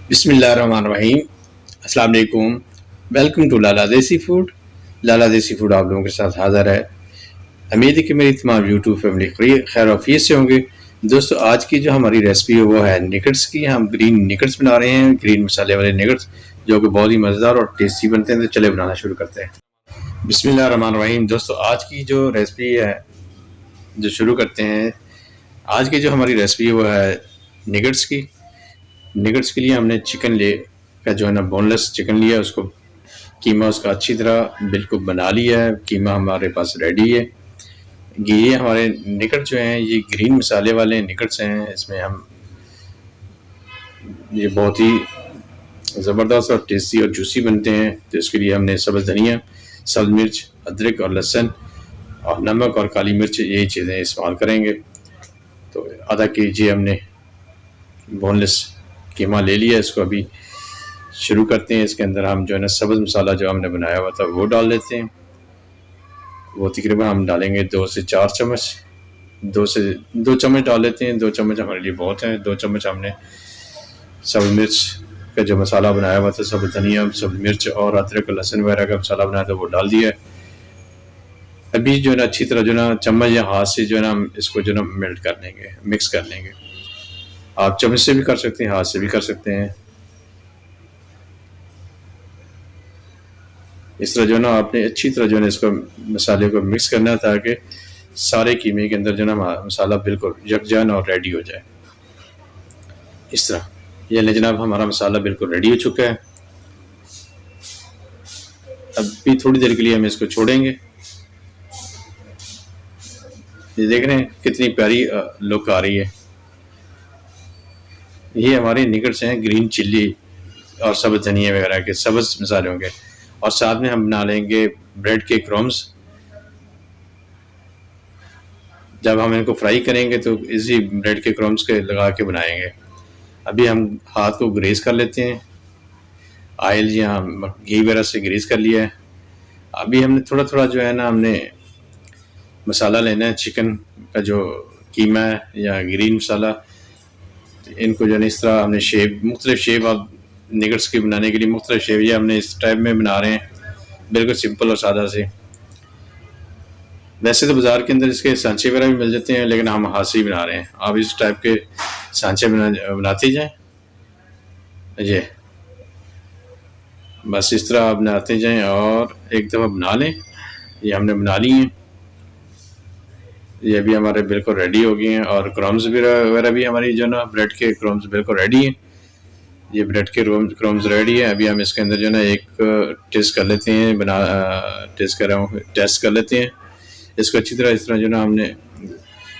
बिस्मिल्लाहिर्रहमानिर्रहीम। अस्सलाम वालेकुम। वेलकम टू लाला देसी फूड। लाला देसी फूड आप लोगों के साथ हाज़िर है। उम्मीद है कि मेरी तमाम यूट्यूब फैमिली खैर आफियत से होंगे। दोस्तों, आज की जो हमारी रेसिपी है वो है निगट्स की। हम ग्रीन निगट्स बना रहे हैं, ग्रीन मसाले वाले निगट्स, जो कि बहुत ही मज़ेदार और टेस्टी बनते हैं। तो चले बनाना शुरू करते हैं। बिस्मिल्लाहिर्रहमानिर्रहीम। दोस्तों, आज की जो रेसिपी है, जो शुरू करते हैं। आज की जो हमारी रेसिपी है वो है निगट्स की। निगट्स के लिए हमने चिकन ले का जो है ना बोनलेस चिकन लिया, उसको कीमा उसका अच्छी तरह बिल्कुल बना लिया है। कीमा हमारे पास रेडी है। ये हमारे निकट जो हैं ये ग्रीन मसाले वाले निकट्स हैं। इसमें हम ये बहुत ही ज़बरदस्त और टेस्टी और जूसी बनते हैं। तो इसके लिए हमने सब्ज़ धनिया, सब्ज़ मिर्च, अदरक और लहसुन और नमक और काली मिर्च, यही चीज़ें इस्तेमाल करेंगे। तो आधा केजी हमने बोनलेस कीमा ले लिया। इसको अभी शुरू करते हैं। इसके अंदर हम जो है ना सब्ज़ मसाला जो हमने बनाया हुआ था वो डाल देते हैं। वो तकरीबन हम डालेंगे 2 से 4 चम्मच, 2 चम्मच डाल लेते हैं। 2 चम्मच हमारे लिए बहुत है। 2 चम्मच हमने सब्ज़ मिर्च का जो मसाला बनाया हुआ था, सब्ज़ धनिया, सब्ज़ मिर्च और अदरक लहसुन वगैरह का मसाला बनाया था वो डाल दिया है। अभी जो है ना अच्छी तरह जो है ना चम्मच या हाथ से जो है ना हम इसको जो है ना मेल्ट कर लेंगे, मिक्स कर लेंगे। आप चम्मच से भी कर सकते हैं, हाथ से भी कर सकते हैं। इस तरह जो है ना आपने अच्छी तरह जो है ना इसको मसाले को मिक्स करना है, ताकि सारे कीमे के अंदर जो है ना मसाला बिल्कुल यकजान और रेडी हो जाए। इस तरह ये जनाब हमारा मसाला बिल्कुल रेडी हो चुका है। अभी थोड़ी देर के लिए हम इसको छोड़ेंगे। ये देख रहे हैं कितनी प्यारी लुक आ रही है। ये हमारे निकट्स हैं ग्रीन चिल्ली और सब्ज़ धनिया वगैरह के, सब्ज़ मसालों के। और साथ में हम बना लेंगे ब्रेड के क्रम्स। जब हम इनको फ्राई करेंगे तो इसी ब्रेड के क्रम्स के लगा के बनाएंगे। अभी हम हाथ को ग्रेस कर लेते हैं, ऑयल या घी वगैरह से ग्रीस कर लिया है। अभी हमने थोड़ा थोड़ा जो है ना हमने मसाला लेना है चिकन का, जो कीमा है या ग्रीन मसाला। इनको जो है इस तरह हमने शेप, मुख्तलिफ शेप, आप निगट्स की बनाने के लिए मुख्तलिफ शेप ये हमने इस टाइप में बना रहे हैं, बिल्कुल सिंपल और सादा से। वैसे तो बाज़ार के अंदर इसके सांचे वगैरह भी मिल जाते हैं, लेकिन हम हाथ से ही बना रहे हैं। आप इस टाइप के सांचे बनाते जाएँ। ये बस इस तरह आप बनाते जाएँ और एक दफ़ा बना लें। ये हमने बना ली हैं। ये भी हमारे बिल्कुल रेडी हो गए हैं। और क्रम्स वगैरह भी हमारी जो ना ब्रेड के क्रम्स बिल्कुल रेडी हैं। ये ब्रेड के क्रम्स रेडी है। अभी हम इसके अंदर जो है ना एक टेस्ट कर लेते हैं, टेस्ट कर लेते हैं इसको अच्छी तरह। इस तरह जो ना हमने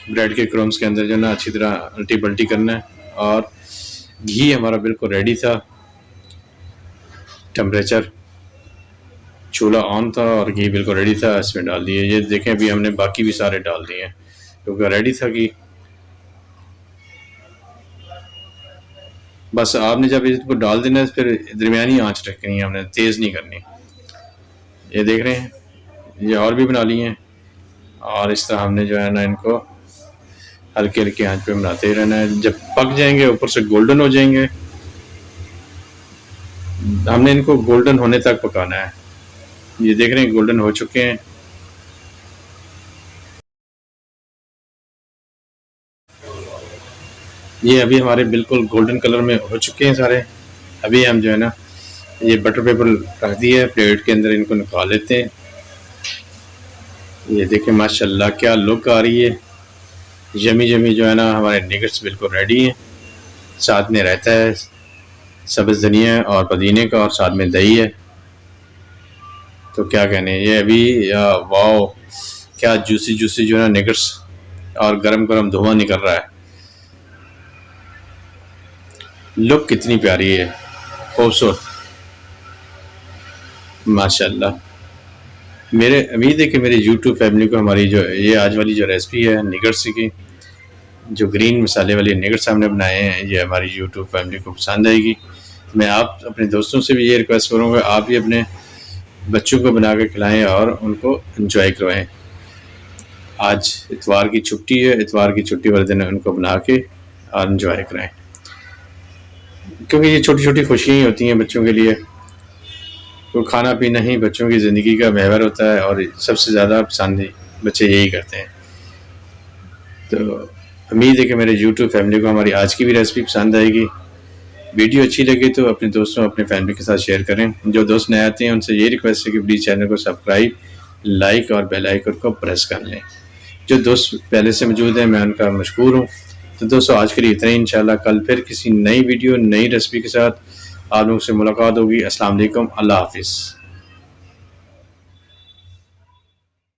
ब्रेड के क्रम्स के अंदर जो ना अच्छी तरह उल्टी पल्टी करना है। और घी हमारा बिल्कुल रेडी था, टेम्परेचर चूल्हा ऑन था और घी बिल्कुल रेडी था। इसमें डाल दिए। ये देखें अभी हमने बाकी भी सारे डाल दिए हैं क्योंकि रेडी था घी। बस आपने जब इसको डाल देना है फिर दरमियानी आंच रखनी है, हमने तेज़ नहीं करनी। ये देख रहे हैं ये और भी बना लिए हैं। और इस तरह हमने जो है ना इनको हल्के हल्के आंच पे बनाते ही रहना है। जब पक जाएंगे, ऊपर से गोल्डन हो जाएंगे, हमने इनको गोल्डन होने तक पकाना है। ये देख रहे हैं गोल्डन हो चुके हैं। ये अभी हमारे बिल्कुल गोल्डन कलर में हो चुके हैं सारे। अभी हम जो है ना ये बटर पेपर रख दिया है प्लेट के अंदर, इनको निकाल लेते हैं। ये देखें माशाल्लाह क्या लुक आ रही है। यमी यमी जो है ना हमारे निगट्स बिल्कुल रेडी हैं। साथ में रहता है सब्ज़ धनिया और पुदीने का, और साथ में दही है। तो क्या कहने, ये अभी वाओ क्या जूसी जूसी जो है ना निगट्स, और गरम गरम धुआं निकल रहा है। लुक कितनी प्यारी है, खूबसूरत, माशाल्लाह। मेरे उम्मीद है कि मेरी यूट्यूब फैमिली को हमारी जो ये आज वाली जो रेसिपी है निगट्स की, जो ग्रीन मसाले वाले निगट्स हमने बनाए हैं, ये हमारी यूट्यूब फैमिली को पसंद आएगी। मैं आप अपने दोस्तों से भी ये रिक्वेस्ट करूँगा, आप भी अपने बच्चों को बना के खिलाएँ और उनको एंजॉय करवाएँ। आज इतवार की छुट्टी है, इतवार की छुट्टी वाले दिन उनको बना के और एंजॉय कराएँ। क्योंकि ये छोटी छोटी खुशियाँ ही होती हैं बच्चों के लिए। तो खाना पीना ही बच्चों की ज़िंदगी का महवर होता है और सबसे ज़्यादा पसंद बच्चे यही करते हैं। तो उम्मीद है कि मेरे यूट्यूब फैमिली को हमारी आज की भी रेसिपी पसंद आएगी। वीडियो अच्छी लगे तो अपने दोस्तों अपने फैमिली के साथ शेयर करें। जो दोस्त नए आते हैं उनसे ये रिक्वेस्ट है कि प्लीज़ चैनल को सब्सक्राइब, लाइक और बेल आइकन को प्रेस कर लें। जो दोस्त पहले से मौजूद हैं मैं उनका मशकूर हूँ। तो दोस्तों आज के लिए इतना ही। इंशाल्लाह कल फिर किसी नई वीडियो नई रेसिपी के साथ आप लोगों से मुलाकात होगी। अस्सलाम वालेकुम, अल्लाह हाफिज़।